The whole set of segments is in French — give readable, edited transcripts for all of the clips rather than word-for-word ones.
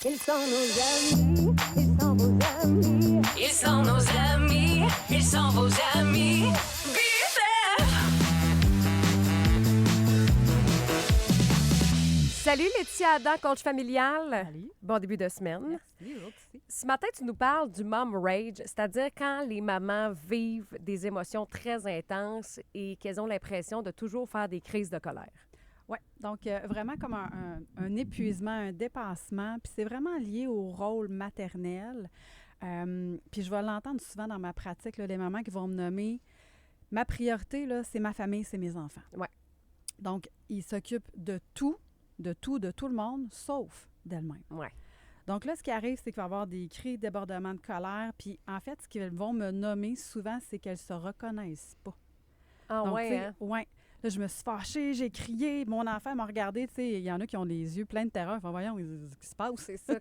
Ils sont nos amis, ils sont vos amis. Ils sont nos amis, ils sont vos amis. BFF! Salut Laetitia Adam, coach familial. Salut. Bon début de semaine. Merci, vous autres aussi. Ce matin, tu nous parles du mom rage, c'est-à-dire quand les mamans vivent des émotions très intenses et qu'elles ont l'impression de toujours faire des crises de colère. Oui, donc vraiment comme un épuisement, un dépassement, puis c'est vraiment lié au rôle maternel. Puis je vais l'entendre souvent dans ma pratique, là, les mamans qui vont me nommer, ma priorité, là, c'est ma famille, c'est mes enfants. Ouais. Donc, ils s'occupent de tout le monde, sauf d'elles-mêmes. Ouais. Donc là, ce qui arrive, c'est qu'il va y avoir des cris, débordements de colère, puis en fait, ce qu'ils vont me nommer souvent, c'est qu'elles se reconnaissent pas. Ah Donc, tu ouais, sais, hein? ouais. Là, je me suis fâchée, j'ai crié, mon enfant m'a regardé, tu sais, il y en a qui ont les yeux pleins de terreur. Enfin, voyons, ce qui se passe. C'est ça.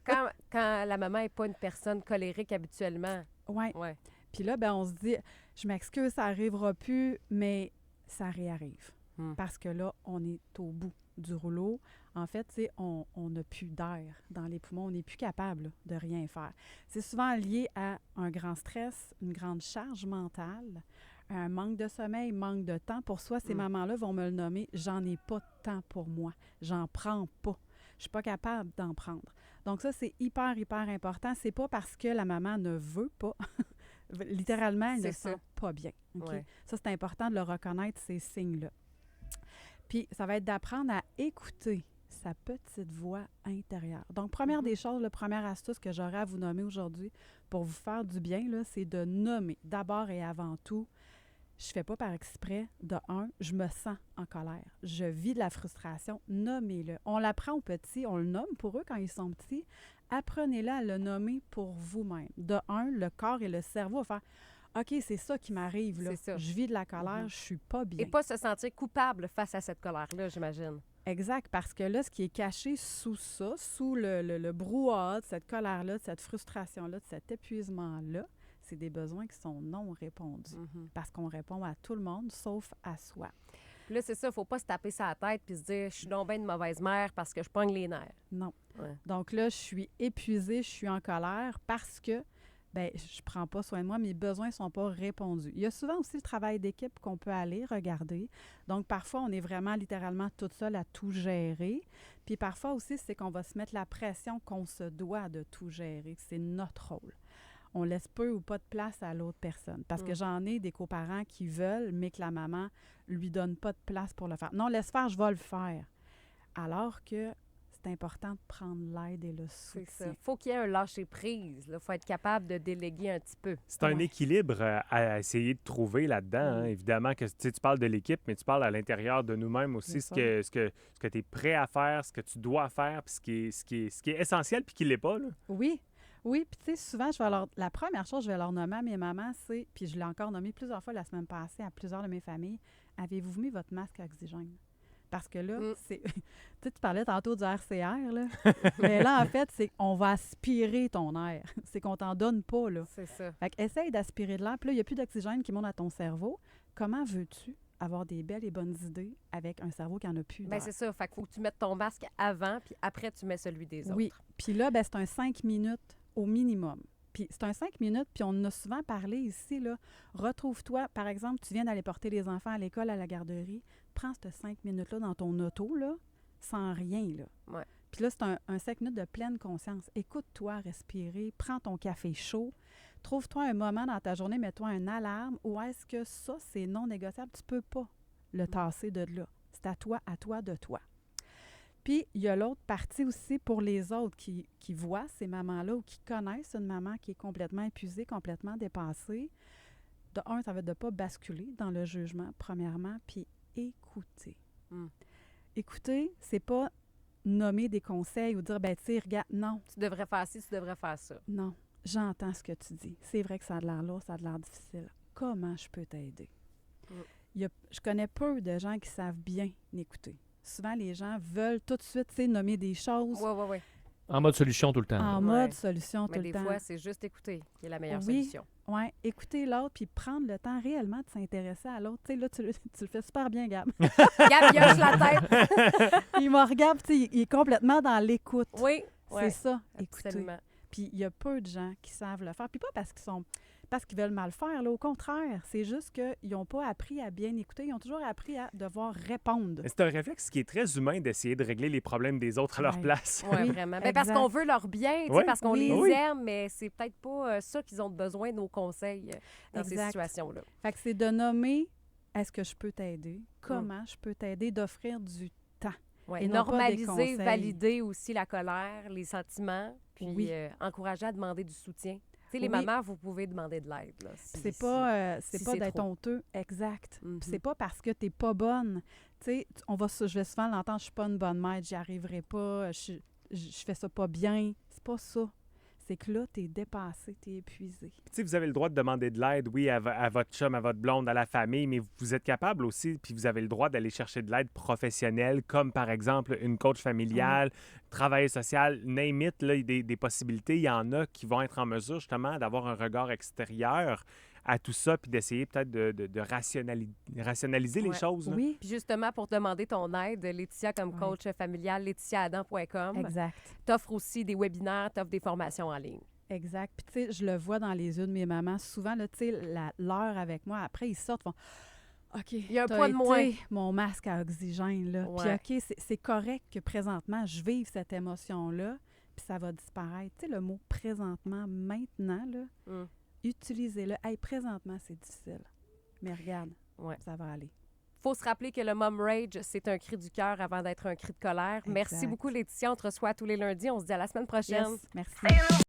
Quand la maman n'est pas une personne colérique habituellement. Ouais. Ouais. Puis là, ben, on se dit, je m'excuse, ça n'arrivera plus, mais ça réarrive. Parce que là, on est au bout du rouleau. En fait, tu sais, on n'a plus d'air dans les poumons. On n'est plus capable là, de rien faire. C'est souvent lié à un grand stress, une grande charge mentale, un manque de sommeil, manque de temps. Pour soi, ces mamans-là vont me le nommer, j'en ai pas de temps pour moi. J'en prends pas. Je suis pas capable d'en prendre. Donc ça, c'est hyper, hyper important. C'est pas parce que la maman ne veut pas. Littéralement, elle ne se sent pas bien. Okay? Ouais. Ça, c'est important de le reconnaître, ces signes-là. Puis, ça va être d'apprendre à écouter sa petite voix intérieure. Donc, première des choses, la première astuce que j'aurais à vous nommer aujourd'hui pour vous faire du bien, là, c'est de nommer d'abord et avant tout. Je ne fais pas par exprès. De un, je me sens en colère. Je vis de la frustration. Nommez-le. On l'apprend aux petits, on le nomme pour eux quand ils sont petits. Apprenez-le à le nommer pour vous-même. De un, le corps et le cerveau vont faire « OK, c'est ça qui m'arrive. Là. C'est ça. Je vis de la colère, je suis pas bien. » Et pas se sentir coupable face à cette colère-là, j'imagine. Exact, parce que là, ce qui est caché sous ça, sous le brouhaha de cette colère-là, de cette frustration-là, de cet épuisement-là, c'est des besoins qui sont non répondus. Parce qu'on répond à tout le monde, sauf à soi. Puis là, c'est ça, il ne faut pas se taper sa tête puis se dire « je suis donc bien une mauvaise mère parce que je pogne les nerfs Non. ». Ouais. Donc là, je suis épuisée, je suis en colère parce que ben, je prends pas soin de moi, mes besoins ne sont pas répondus. Il y a souvent aussi le travail d'équipe qu'on peut aller regarder. Donc, parfois, on est vraiment littéralement toute seule à tout gérer. Puis parfois aussi, c'est qu'on va se mettre la pression qu'on se doit de tout gérer. C'est notre rôle. On laisse peu ou pas de place à l'autre personne. Parce que j'en ai des coparents qui veulent, mais que la maman lui donne pas de place pour le faire. Non, laisse faire, je vais le faire. Alors que c'est important de prendre l'aide et le soutien. C'est ça. Il faut qu'il y ait un lâcher-prise. Il faut être capable de déléguer un petit peu. C'est un équilibre à essayer de trouver là-dedans. Hein. Évidemment que tu parles de l'équipe, mais tu parles à l'intérieur de nous-mêmes aussi, ce que tu es prêt à faire, ce que tu dois faire, puis ce qui est essentiel puis qui ne l'est pas. Là. Oui, puis tu sais, souvent, la première chose que je vais leur nommer à mes mamans, c'est, puis je l'ai encore nommé plusieurs fois la semaine passée à plusieurs de mes familles, avez-vous mis votre masque à oxygène? Parce que là, c'est... tu parlais tantôt du RCR, là. Mais là, en fait, c'est qu'on va aspirer ton air. C'est qu'on t'en donne pas, là. C'est ça. Fait qu'essaye d'aspirer de l'air. Puis là, il n'y a plus d'oxygène qui monte à ton cerveau. Comment veux-tu avoir des belles et bonnes idées avec un cerveau qui n'en a plus d'air? Bien, c'est ça. Fait qu'il faut que tu mettes ton masque avant, puis après, tu mets celui des autres. Oui. Puis là, ben, c'est un 5 minutes au minimum. Puis c'est un 5 minutes, puis on en a souvent parlé ici, là. Retrouve-toi, par exemple, tu viens d'aller porter les enfants à l'école, à la garderie, prends ces 5 minutes-là dans ton auto, là, sans rien, là. Ouais. Puis là, c'est un 5 minutes de pleine conscience. Écoute-toi respirer, prends ton café chaud, trouve-toi un moment dans ta journée, mets-toi une alarme, ou est-ce que ça, c'est non négociable? Tu peux pas le tasser de là. C'est à toi, de toi. Puis, il y a l'autre partie aussi pour les autres qui voient ces mamans-là ou qui connaissent une maman qui est complètement épuisée, complètement dépassée. De un, ça va être de ne pas basculer dans le jugement, premièrement, puis écouter. Écouter, c'est pas nommer des conseils ou dire, ben tu sais, regarde, non. Tu devrais faire ci, tu devrais faire ça. Non, j'entends ce que tu dis. C'est vrai que ça a de l'air lourd, ça a de l'air difficile. Comment je peux t'aider? Je connais peu de gens qui savent bien écouter. Souvent, les gens veulent tout de suite, tu sais, nommer des choses. Oui. En mode solution tout le temps. En mode solution Mais tout le des temps. fois, c'est juste écouter qui est la meilleure Oui. solution. Oui, écouter l'autre puis prendre le temps réellement de s'intéresser à l'autre. Tu sais, là, tu le fais super bien, Gab. Gab, il hoche la tête. Il me regarde, tu sais, il est complètement dans l'écoute. Oui. Ouais, C'est ça, écouter. absolument. Puis il y a peu de gens qui savent le faire. Puis pas parce qu'ils veulent mal faire, là, au contraire. C'est juste qu'ils n'ont pas appris à bien écouter. Ils ont toujours appris à devoir répondre. Mais c'est un réflexe qui est très humain d'essayer de régler les problèmes des autres à leur Ouais. place. Oui, Oui, vraiment. Mais parce exact. qu'on veut leur bien, tu sais, Ouais. parce qu'on Oui. les Oui. aime, mais c'est peut-être pas ça qu'ils ont besoin de nos conseils dans ces Exact. situations-là. Fait que c'est de nommer est-ce que je peux t'aider? Comment je peux t'aider? D'offrir du temps. Ouais, Et non pas des normaliser, conseils. valider aussi la colère, les sentiments, puis Oui. encourager à demander du soutien. Tu sais, les Oui. mamans, vous pouvez demander de l'aide. Là, Puis c'est pas, c'est si pas c'est d'être trop. honteux. Exact. Puis Mhm. c'est pas parce que t'es pas bonne. Tu sais, je vais souvent l'entendre, je suis pas une bonne mère, j'y arriverai pas, je fais ça pas bien. C'est pas ça. C'est que là, t'es dépassé, t'es épuisé. Tu sais, vous avez le droit de demander de l'aide, oui, à votre chum, à votre blonde, à la famille, mais vous êtes capable aussi, puis vous avez le droit d'aller chercher de l'aide professionnelle, comme par exemple une coach familiale, travail social, name it, là, des possibilités. Il y en a qui vont être en mesure justement d'avoir un regard extérieur à tout ça, puis d'essayer peut-être de rationaliser les Ouais. choses. Là. Oui, Puis justement, pour demander ton aide, Laetitia, comme Ouais. coach familial, laetitiaadam.com, exact. t'offre aussi des webinaires, t'offre des formations en ligne. Exact. Puis, tu sais, je le vois dans les yeux de mes mamans. Souvent, là, tu sais, l'heure avec moi, après, ils sortent, font OK, il y a un poids de moins. mon masque à oxygène, là. Ouais. Puis, OK, c'est correct que présentement, je vive cette émotion-là, puis ça va disparaître. Tu sais, le mot présentement, maintenant, là, Mm. utilisez-le. Hey, présentement, c'est difficile. Mais regarde, Ouais. ça va aller. Faut se rappeler que le mom rage, c'est un cri du cœur avant d'être un cri de colère. Merci Exact. beaucoup, Laetitia. On te reçoit tous les lundis. On se dit à la semaine prochaine. Yes, merci.